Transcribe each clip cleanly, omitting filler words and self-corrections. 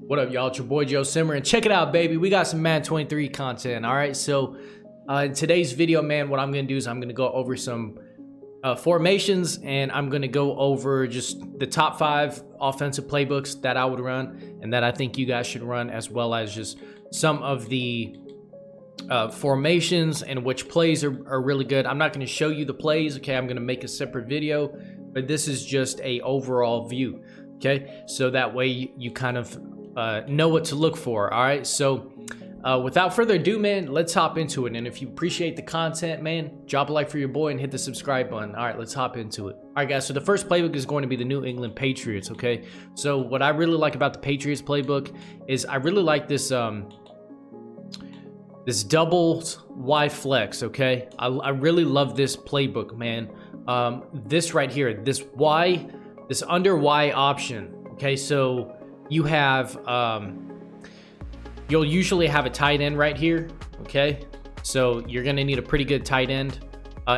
What up, y'all? It's your boy Joe Simmer, and check it out, baby. We got some Madden 23 content. All right, so in today's video, man, what I'm gonna do is I'm gonna go over some formations, and I'm gonna go over just the top 5 offensive playbooks that I would run and that I think you guys should run, as well as just some of the formations and which plays are really good. I'm not going to show you the plays, okay? I'm going to make a separate video, but this is just a overall view, okay? So that way you kind of know what to look for. All right, so without further ado, man, let's hop into it. And if you appreciate the content, man, drop a like for your boy and hit the subscribe button. All right, let's hop into it. All right, guys, so the first playbook is going to be the New England Patriots, okay? So what I really like about the Patriots playbook is I really like this this doubles Y flex, okay? I really love this playbook, man. This right here, this under Y option, okay? So you have, you'll usually have a tight end right here, okay? So you're gonna need a pretty good tight end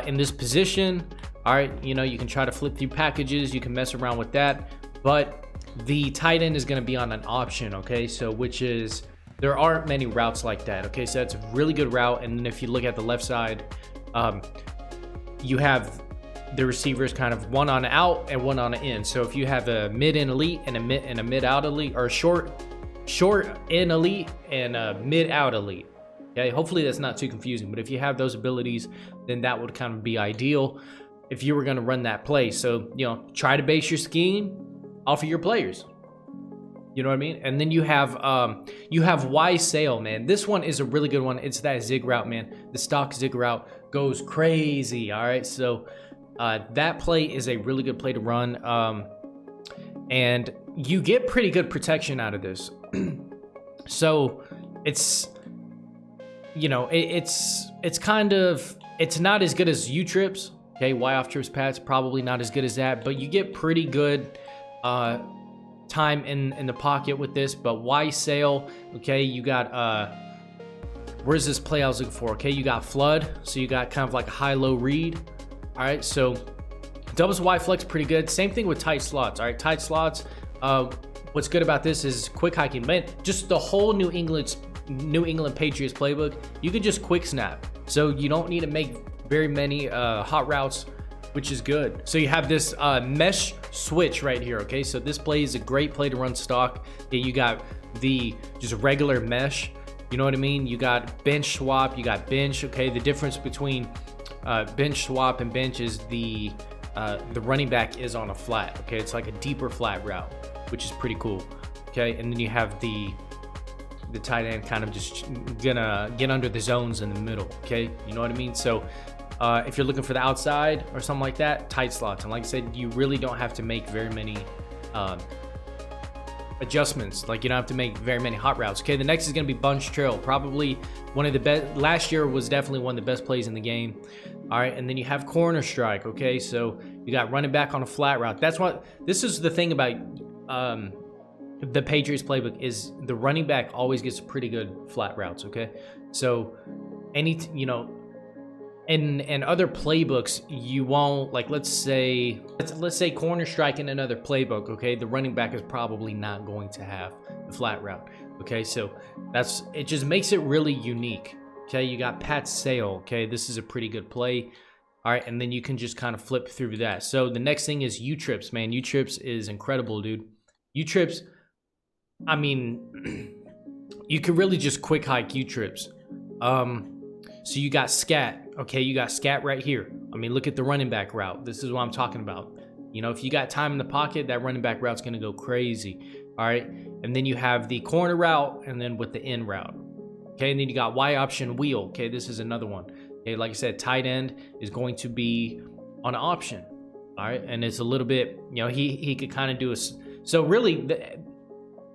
in this position. All right, you know, you can try to flip through packages, you can mess around with that, but the tight end is gonna be on an option, okay? So which is, there aren't many routes like that, okay? So that's a really good route. And then if you look at the left side, you have the receivers kind of one on out and one on the in. So if you have a mid-in elite and a mid-out elite, or a short in elite and a mid-out elite, okay? Hopefully that's not too confusing, but if you have those abilities, then that would kind of be ideal if you were gonna run that play. So, you know, try to base your scheme off of your players. You know what I mean? And then you have Y sail, man. This one is a really good one. It's that zig route, man. The stock zig route goes crazy. All right, so that play is a really good play to run, and you get pretty good protection out of this. So it's, you know, it's kind of, it's not as good as U trips. Okay, Y off trips pads, probably not as good as that, but you get pretty good time in the pocket with this. But Y sail, okay, you got where's this play I was looking for? Okay, you got flood, so you got kind of like a high-low read. All right, so doubles Y flex pretty good. Same thing with tight slots. All right, tight slots, what's good about this is quick hiking, man. Just the whole New England Patriots playbook, you can just quick snap, so you don't need to make very many hot routes, which is good. So you have this mesh switch right here, okay? So this play is a great play to run stock. You got the just regular mesh, you know what I mean? You got bench swap, you got bench, okay? The difference between bench swap and bench is the running back is on a flat, okay? It's like a deeper flat route, which is pretty cool, okay? And then you have the tight end kind of just gonna get under the zones in the middle, okay? You know what I mean? So if you're looking for the outside or something like that, tight slots. And like I said, you really don't have to make very many adjustments. Like, you don't have to make very many hot routes. Okay, the next is going to be bunch trail. Probably one of the best. Last year was definitely one of the best plays in the game. All right, and then you have corner strike. Okay, so you got running back on a flat route. That's what, this is the thing about the Patriots playbook, is the running back always gets pretty good flat routes. Okay, so you know, in other playbooks, you won't, like, let's say corner strike in another playbook, okay, the running back is probably not going to have the flat route, okay? So that's, it just makes it really unique, okay? You got Pat Sale, okay? This is a pretty good play. All right, and then you can just kind of flip through that. So the next thing is U trips, man. U trips is incredible, dude. U trips, I mean, you can really just quick hike U trips. So you got scat, okay? You got scat right here. I mean, look at the running back route. This is what I'm talking about. You know, if you got time in the pocket, that running back route's gonna go crazy, all right? And then you have the corner route, and then with the in route, okay? And then you got Y option wheel, okay? This is another one. Okay, like I said, tight end is going to be on option, all right? And it's a little bit, you know, he could kind of do a, so really,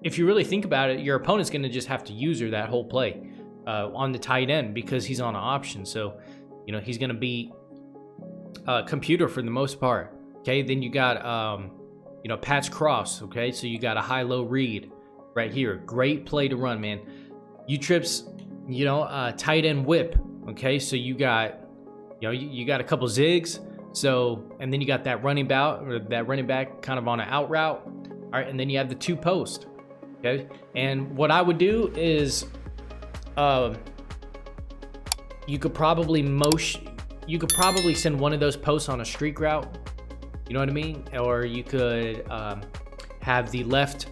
if you really think about it, your opponent's gonna just have to use her that whole play on the tight end, because he's on an option. So, you know, he's gonna be computer for the most part. Okay, then you got you know, patch cross, okay? So you got a high-low read right here. Great play to run, man. U trips, you know, tight end whip, okay? So you got, you know, you got a couple zigs. So, and then you got that running back kind of on an out route. All right, and then you have the two post. Okay, and what I would do is, you could probably send one of those posts on a streak route. You know what I mean? Or you could have the left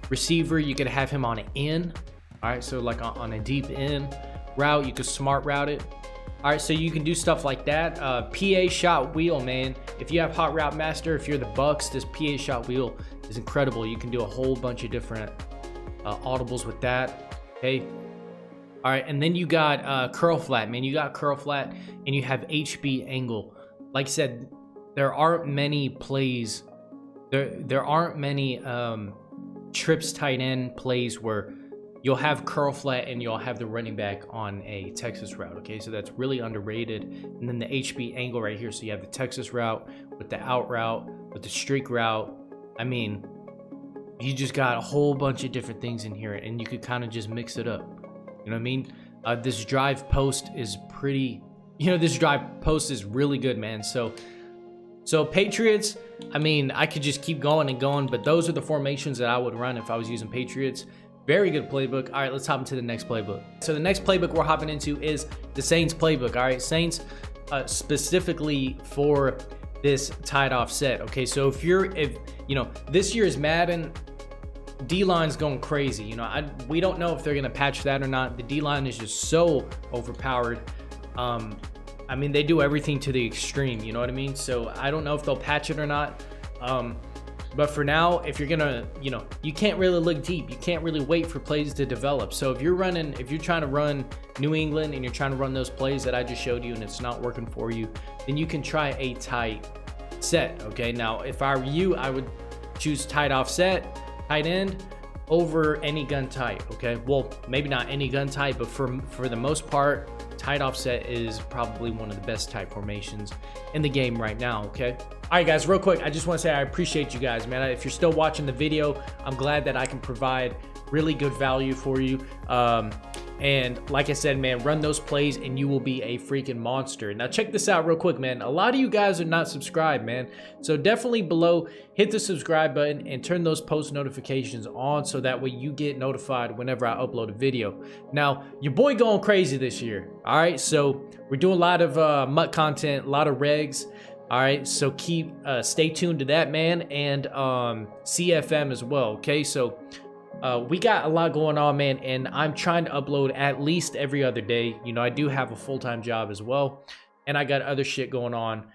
receiver, you could have him on an in. All right, so like on a deep in route, you could smart route it. All right, so you can do stuff like that. PA shot wheel, man. If you have Hot Route Master, if you're the Bucs, this PA shot wheel is incredible. You can do a whole bunch of different audibles with that. Okay. All right, and then you got curl flat, man. You got curl flat, and you have HB angle. Like I said, there aren't many plays. There aren't many trips tight end plays where you'll have curl flat and you'll have the running back on a Texas route. Okay, so that's really underrated. And then the HB angle right here. So you have the Texas route with the out route, with the streak route. I mean, you just got a whole bunch of different things in here, and you could kind of just mix it up. You know what I mean? This drive post is pretty, this drive post is really good, man. So Patriots, I mean, I could just keep going and going, but those are the formations that I would run if I was using Patriots. Very good playbook. All right, let's hop into the next playbook. So the next playbook we're hopping into is the Saints playbook. All right, Saints specifically for this tied off set. Okay, so if this year's Madden, D-line's going crazy. We don't know if they're going to patch that or not. The D-line is just so overpowered. I mean, they do everything to the extreme, you know what I mean? So I don't know if they'll patch it or not. But for now, if you're gonna, you can't really look deep. You can't really wait for plays to develop. So if you're trying to run New England and you're trying to run those plays that I just showed you and it's not working for you, then you can try a tight set. Okay, now if I were you, I would choose tight offset, tight end over any gun tight. Okay, well, maybe not any gun tight, but for the most part, tight offset is probably one of the best tight formations in the game right now. Okay, all right, guys, real quick, I just want to say I appreciate you guys, man. If you're still watching the video, I'm glad that I can provide really good value for you. And like I said, man, run those plays and you will be a freaking monster. Now check this out real quick, man. A lot of you guys are not subscribed, man. So definitely below, hit the subscribe button and turn those post notifications on so that way you get notified whenever I upload a video. Now, your boy going crazy this year, all right? So we're doing a lot of MUT content, a lot of regs. All right, so stay tuned to that, man, and CFM as well, okay? So we got a lot going on, man, and I'm trying to upload at least every other day. I do have a full-time job as well, and I got other shit going on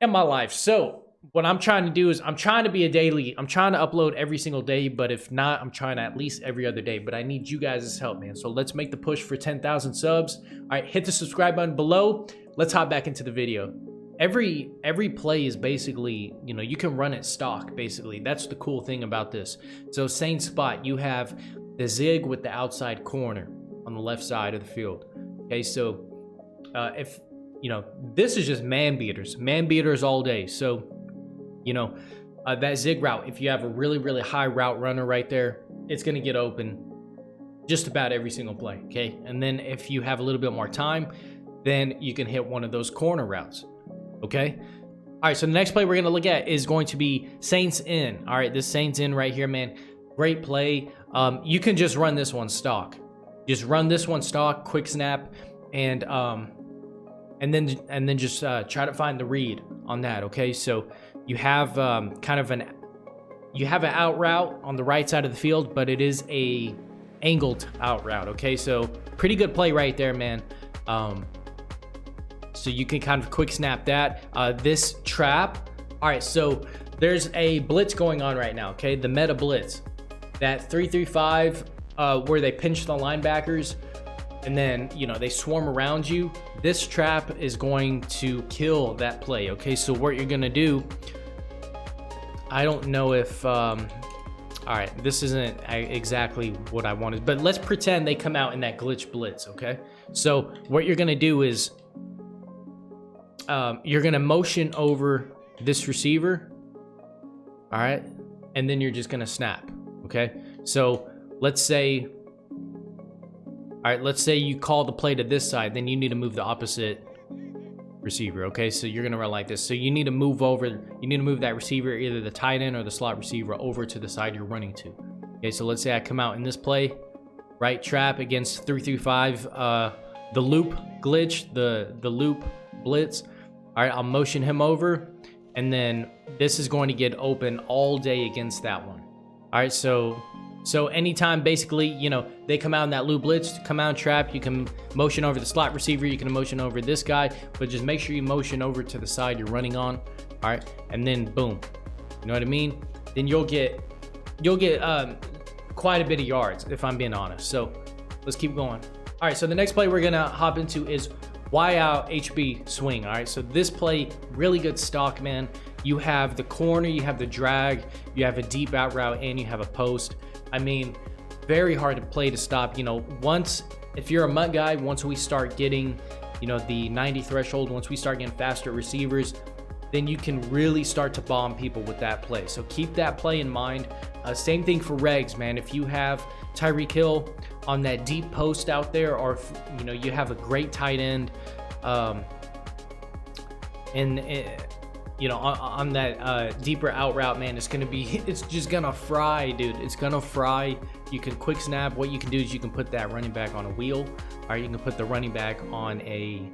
in my life. So what I'm trying to do is I'm trying to upload every single day, but if not, I'm trying to at least every other day. But I need you guys' help, man. So let's make the push for 10,000 subs. All right, hit the subscribe button below. Let's hop back into the video. Every play is basically, you can run it stock, basically. That's the cool thing about this. So same spot, you have the zig with the outside corner on the left side of the field. Okay, so this is just man beaters all day. So, that zig route, if you have a really, really high route runner right there, it's going to get open just about every single play, okay? And then if you have a little bit more time, then you can hit one of those corner routes. Okay. All right. So the next play we're going to look at is going to be Saints in. All right. This Saints in right here, man. Great play. You can just run this one stock. Just run this one stock, quick snap, and then just try to find the read on that. Okay. So you have an out route on the right side of the field, but it is a angled out route. Okay. So pretty good play right there, man. So you can kind of quick snap that. This trap. All right, so there's a blitz going on right now, okay? The meta blitz. That 3-3-5 where they pinch the linebackers and then, they swarm around you. This trap is going to kill that play, okay? So what you're going to do, I don't know if... all right, this isn't exactly what I wanted, but let's pretend they come out in that glitch blitz, okay? So what you're going to do is... you're going to motion over this receiver, all right? And then you're just going to snap, okay? So let's say you call the play to this side, then you need to move the opposite receiver, okay? So you're going to run like this. So you need to move that receiver, either the tight end or the slot receiver, over to the side you're running to, Okay, so let's say I come out in this play, right? Trap against 3-5, the loop glitch, the loop blitz. All right, I'll motion him over, and then this is going to get open all day against that one. All right, so anytime basically, you know, they come out in that loop blitz, come out trap, you can motion over the slot receiver, you can motion over this guy, but just make sure you motion over to the side you're running on. All right, and then boom, you know what I mean? Then you'll get quite a bit of yards, if I'm being honest. So let's keep going. All right, so the next play we're gonna hop into is Y out HB swing. All right, so this play, really good stock, man. You have the corner, you have the drag, you have a deep out route, and you have a post. I mean, very hard to play to stop. You know, if you're a MUT guy, once we start getting, you know, the 90 threshold, once we start getting faster receivers, then you can really start to bomb people with that play. So keep that play in mind. Same thing for regs, man. If you have Tyreek Hill on that deep post out there, or if, you know, you have a great tight end, you know, on that deeper out route, man, it's just gonna fry, dude. It's gonna fry. You can quick snap. What you can do is you can put that running back on a wheel, or you can put the running back on a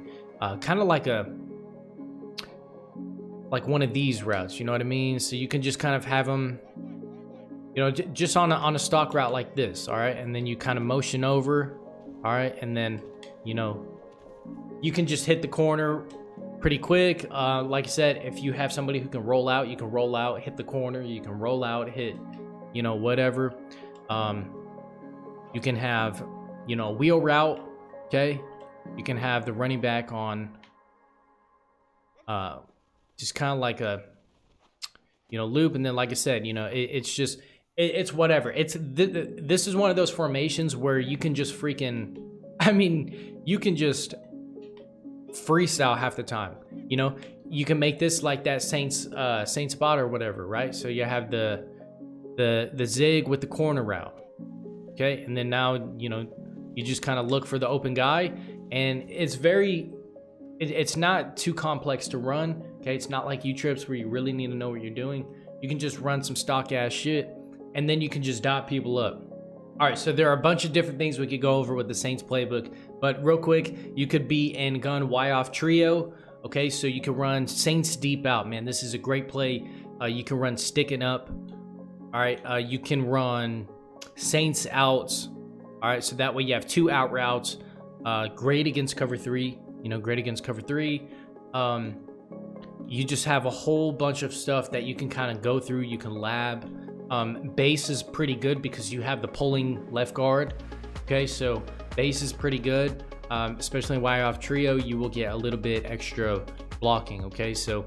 kind of like one of these routes, you know what I mean? So you can just kind of have them, you know, just on a stock route like this, all right? And then you kind of motion over, all right? And then, you know, you can just hit the corner pretty quick. Like I said, if you have somebody who can roll out, you can roll out, hit the corner, you can roll out, hit, you know, whatever. You can have, you know, wheel route, okay? You can have the running back on just kind of like a, you know, loop. And then, like I said, you know, it's whatever. This is one of those formations where you can just freaking, I mean, you can just freestyle half the time. You know, you can make this like that Saints spot or whatever, right? So you have the zig with the corner route, okay? And then now, you know, you just kind of look for the open guy, and it's not too complex to run, okay? It's not like U-trips where you really need to know what you're doing. You can just run some stock ass shit, and then you can just dot people up. All right, so there are a bunch of different things we could go over with the Saints playbook, but real quick, you could be in gun Y off trio, okay? So you can run Saints deep out, man. This is a great play. You can run sticking up, all right? You can run Saints outs, all right? So that way you have two out routes, great against cover three, you know, great against cover three. You just have a whole bunch of stuff that you can kind of go through. You can lab. Base is pretty good because you have the pulling left guard. Okay, so base is pretty good, especially in wire off trio. You will get a little bit extra blocking. Okay, so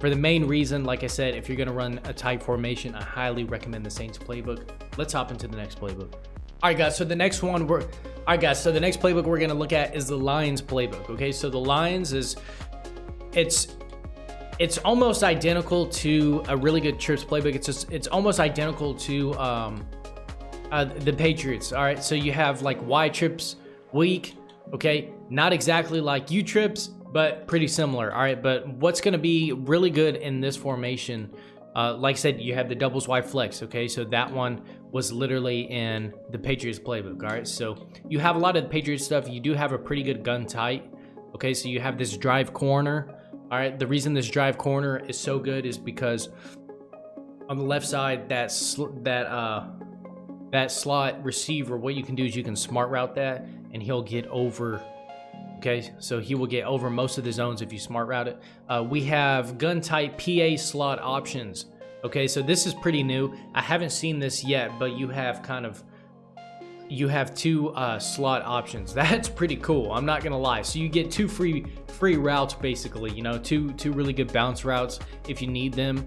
for the main reason, like I said, if you're gonna run a tight formation, I highly recommend the Saints playbook. Let's hop into the next playbook. All right, guys. So the next playbook we're gonna look at is the Lions playbook. Okay, so the Lions it's almost identical to a really good trips playbook. It's almost identical to the Patriots. All right, so you have like Y trips week. Okay, not exactly like U trips, but pretty similar. All right, but what's going to be really good in this formation? Like I said, you have the doubles Y flex. Okay, so that one was literally in the Patriots playbook. All right, so you have a lot of the Patriots stuff. You do have a pretty good gun tight. Okay, so you have this drive corner. All right, the reason this drive corner is so good is because on the left side, that slot receiver, what you can do is you can smart route that, and he'll get over. Okay, so he will get over most of the zones if you smart route it. We have gun type PA slot options. Okay, so this is pretty new. I haven't seen this yet, but you have two slot options. That's pretty cool. I'm not gonna lie. So you get two free routes basically. You know, two really good bounce routes if you need them.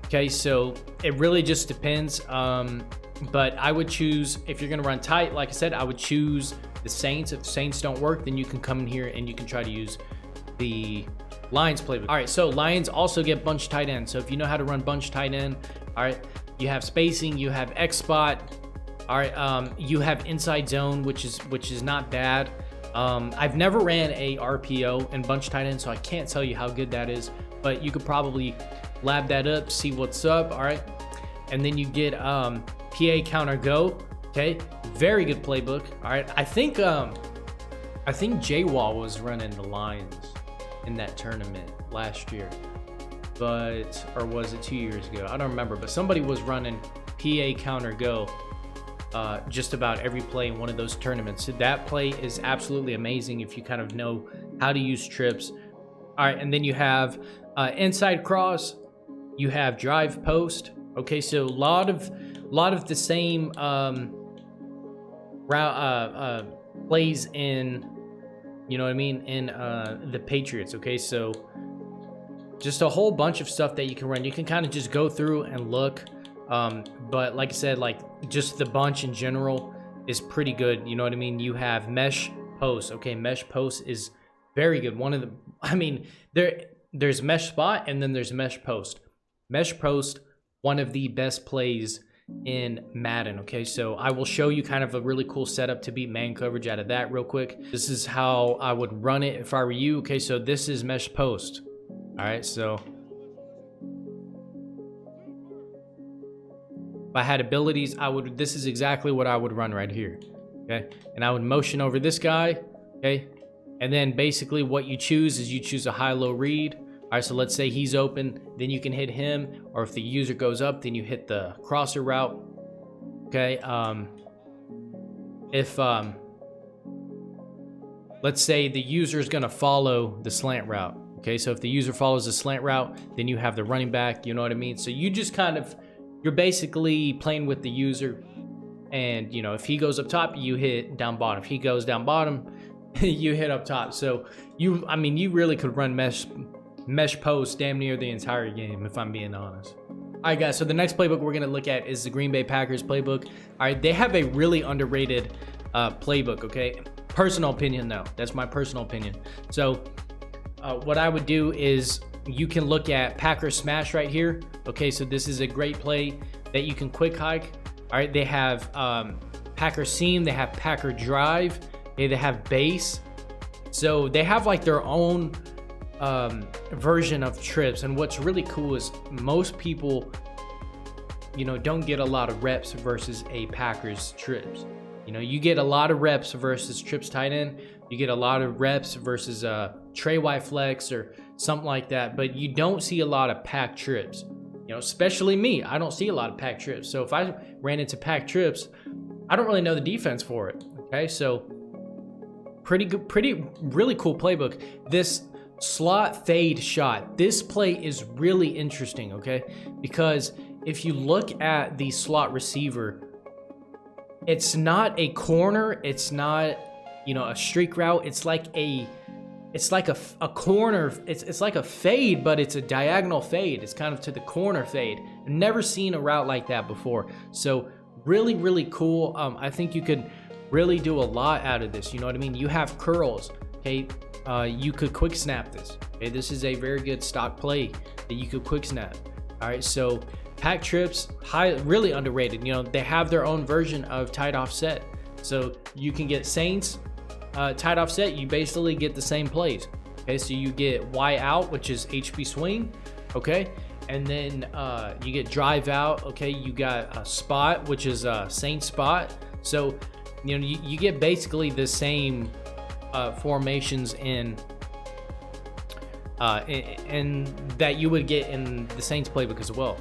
Okay, so it really just depends. But I would choose, if you're gonna run tight, like I said, I would choose the Saints. If the Saints don't work, then you can come in here and you can try to use the Lions playbook. All right, so Lions also get bunch tight end. So if you know how to run bunch tight end, all right, you have spacing, you have X spot. All right, you have inside zone, which is not bad. I've never ran a RPO in bunch tight end, so I can't tell you how good that is, but you could probably lab that up, see what's up. All right, and then you get PA counter go. Okay, very good playbook. All right, I think J-Wall was running the Lions in that tournament last year, but or was it 2 years ago? I don't remember, but somebody was running PA counter go just about every play in one of those tournaments. So that play is absolutely amazing if you kind of know how to use trips. All right, and then you have inside cross, you have drive post. Okay, so a lot of the same plays in, you know what I mean, in the Patriots. Okay, so just a whole bunch of stuff that you can run. You can kind of just go through and look, but like I said, like just the bunch in general is pretty good. You know what I mean? You have mesh post. Okay, mesh post is very good. One of the, I mean, there's mesh spot and then there's mesh post. Mesh post, one of the best plays in Madden. Okay, so I will show you kind of a really cool setup to beat man coverage out of that real quick. This is how I would run it if I were you. Okay, so this is mesh post. All right, so if I had abilities, this is exactly what I would run right here. Okay, and I would motion over this guy. Okay, and then basically what you choose is you choose a high-low read. All right, so let's say he's open, then you can hit him, or if the user goes up, then you hit the crosser route. Okay, let's say the user is gonna follow the slant route. Okay, so if the user follows the slant route, then you have the running back, you know what I mean? So you just kind of, you're basically playing with the user, and you know, if he goes up top, you hit down bottom. If he goes down bottom, you hit up top. So I mean, you really could run mesh post damn near the entire game, if I'm being honest. All right, guys, so the next playbook we're gonna look at is the Green Bay Packers playbook. All right, they have a really underrated playbook. Okay, personal opinion though, that's my personal opinion. So what I would do is you can look at Packers smash right here. Okay, so this is a great play that you can quick hike. All right, they have Packer seam, they have Packer drive, they have base. So they have like their own version of trips, and what's really cool is most people, you know, don't get a lot of reps versus a Packers trips. You know, you get a lot of reps versus trips tight end, you get a lot of reps versus Trey Y flex or something like that, but you don't see a lot of pack trips. You know, especially me, I don't see a lot of pack trips. So if I ran into pack trips, I don't really know the defense for it. Okay, so really cool playbook. This slot fade shot, this play is really interesting. Okay, because if you look at the slot receiver, it's not a corner, it's not, you know, a streak route, it's like a corner, it's like a fade, but it's a diagonal fade. It's kind of to the corner fade. I've never seen a route like that before. So really cool. I think you could really do a lot out of this. You know what I mean? You have curls. Okay, you could quick snap this. Okay, this is a very good stock play that you could quick snap. All right, so pack trips, really underrated. You know, they have their own version of tight offset. So you can get Saints tight offset, you basically get the same plays. Okay, so you get Y out, which is HB swing. Okay, and then you get drive out. Okay, you got a spot, which is a Saint spot. So you know, you get basically the same formations in that you would get in the Saints playbook as well.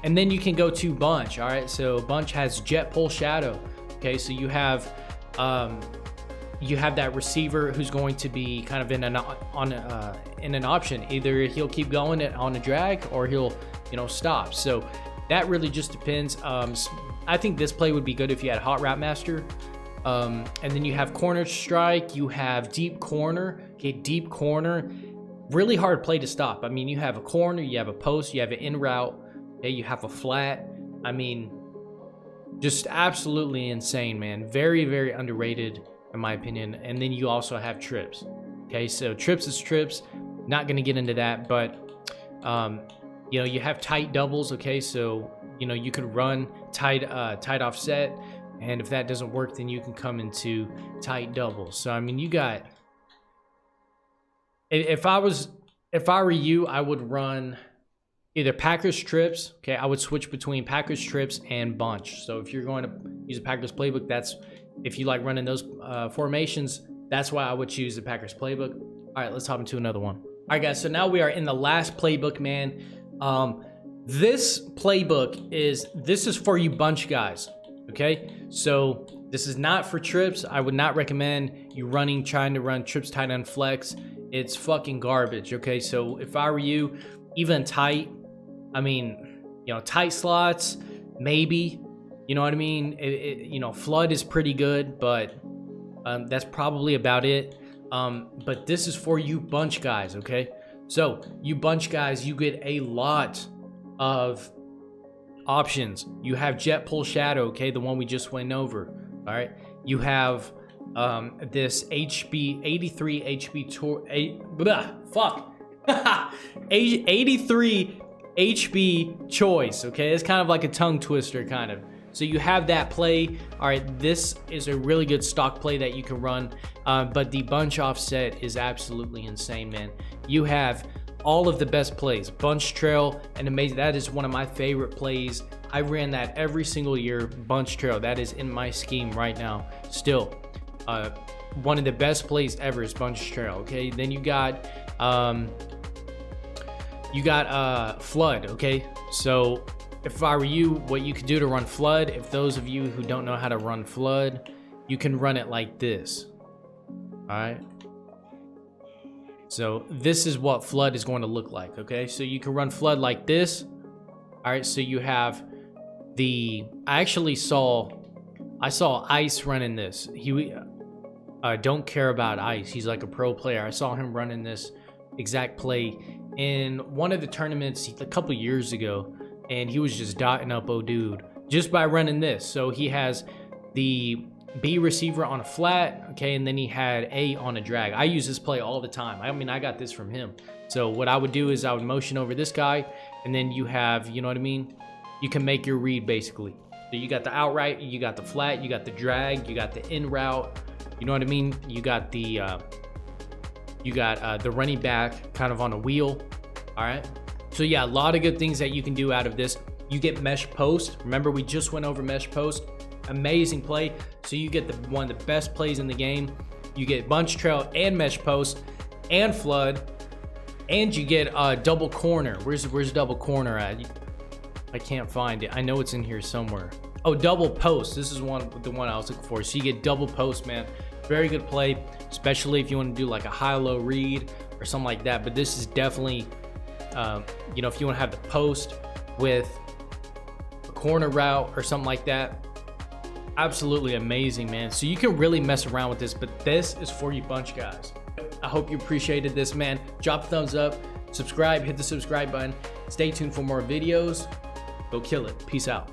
And then you can go to bunch. All right, so bunch has jet pull shadow. Okay, so you have that receiver who's going to be kind of in an option. Either he'll keep going on a drag or he'll, you know, stop. So that really just depends. I think this play would be good if you had hot route master. And then you have corner strike, you have deep corner. Okay, deep corner, really hard play to stop. I mean, you have a corner, you have a post, you have an in route, okay, you have a flat. I mean, just absolutely insane, man. Very underrated in my opinion. And then you also have trips. Okay, so trips is trips. Not gonna get into that, but you know, you have tight doubles. Okay, so you know, you could run tight offset, and if that doesn't work, then you can come into tight doubles. So I mean, you got, if I were you, I would run either Packers trips. Okay, I would switch between Packers trips and bunch. So if you're going to use a Packers playbook, that's if you like running those formations, that's why I would choose the Packers playbook. All right, let's hop into another one. All right, guys, so now we are in the last playbook, man. This playbook is for you bunch guys, okay? So this is not for trips. I would not recommend you trying to run trips tight end flex. It's fucking garbage, okay? So if I were you, even tight, I mean, you know, tight slots, maybe, you know what I mean? You know, flood is pretty good, but that's probably about it. But this is for you bunch guys, okay? So you bunch guys, you get a lot of options. You have jet pull shadow, okay? The one we just went over, all right? You have this HB 83 HB tour, 83 HB choice, okay? It's kind of like a tongue twister, kind of. So you have that play. All right, this is a really good stock play that you can run, but the bunch offset is absolutely insane, man. You have all of the best plays, bunch trail, and amazing. That is one of my favorite plays. I ran that every single year, bunch trail. That is in my scheme right now. Still, one of the best plays ever is bunch trail. Okay, then you got flood. Okay, so if I were you, what you could do to run flood, if those of you who don't know how to run flood, you can run it like this. All right. So this is what flood is going to look like, okay? So you can run flood like this. All right, so you have I saw Ice running this. He don't care about Ice. He's like a pro player. I saw him running this exact play in one of the tournaments a couple years ago, and he was just dotting up dude just by running this. So he has the B receiver on a flat, okay, and then he had A on a drag. I use this play all the time. I mean, I got this from him. So what I would do is I would motion over this guy, and then you have, you know what I mean? You can make your read, basically. So you got the outright, you got the flat, you got the drag, you got the in route, you know what I mean? You got the running back kind of on a wheel, all right? So yeah, a lot of good things that you can do out of this. You get mesh post. Remember, we just went over mesh post. Amazing play. So you get one of the best plays in the game. You get bunch trail and mesh post and flood, and you get double corner. Where's double corner at? I can't find it. I know it's in here somewhere. Oh, double post. This is the one I was looking for. So you get double post, man. Very good play, especially if you want to do like a high-low read or something like that. But this is definitely, you know, if you want to have the post with a corner route or something like that. Absolutely amazing, man. So you can really mess around with this, but this is for you bunch guys. I hope you appreciated this, man. Drop a thumbs up, subscribe, hit the subscribe button. Stay tuned for more videos. Go kill it. Peace out.